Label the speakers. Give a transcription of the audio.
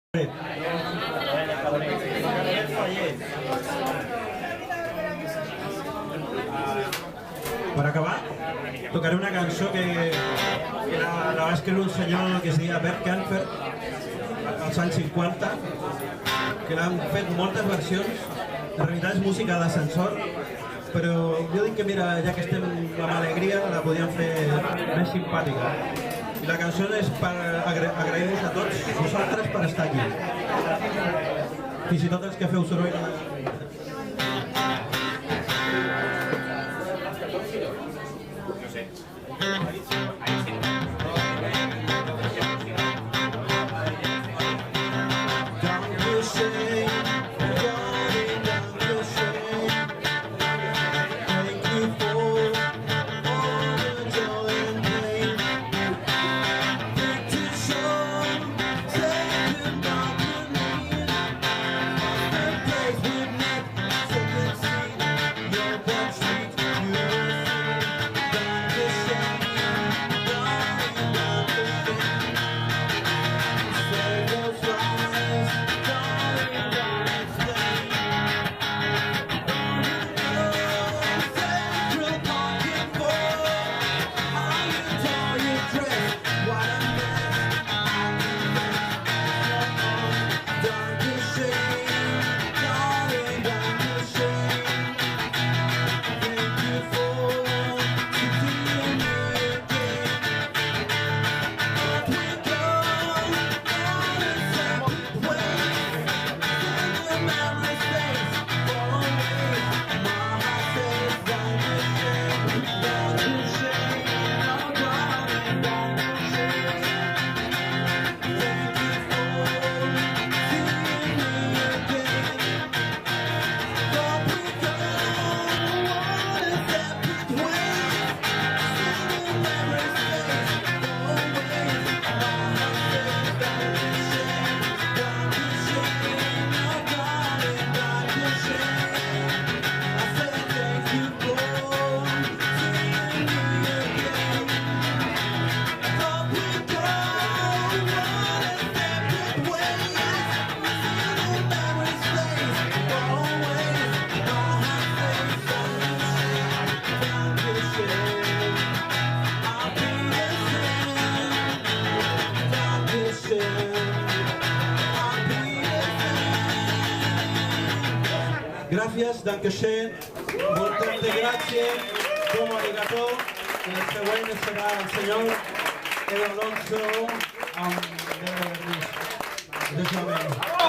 Speaker 1: Per acabar, tocaré una cançó que la va escriure un senyor que es deia Bert Kaempfert als anys 50, que l'han fet moltes versions. En realitat és música d'ascensor, però jo dic que mira, ja que estem amb alegria, la podíem fer més simpàtica. I la cançó és per agrair-vos a tots vosaltres per estar aquí. Fins i tot els que feu soroll. Gràcies, dankeschön, moltes gràcies, com arigato. El següent serà el senyor Edo Alonso amb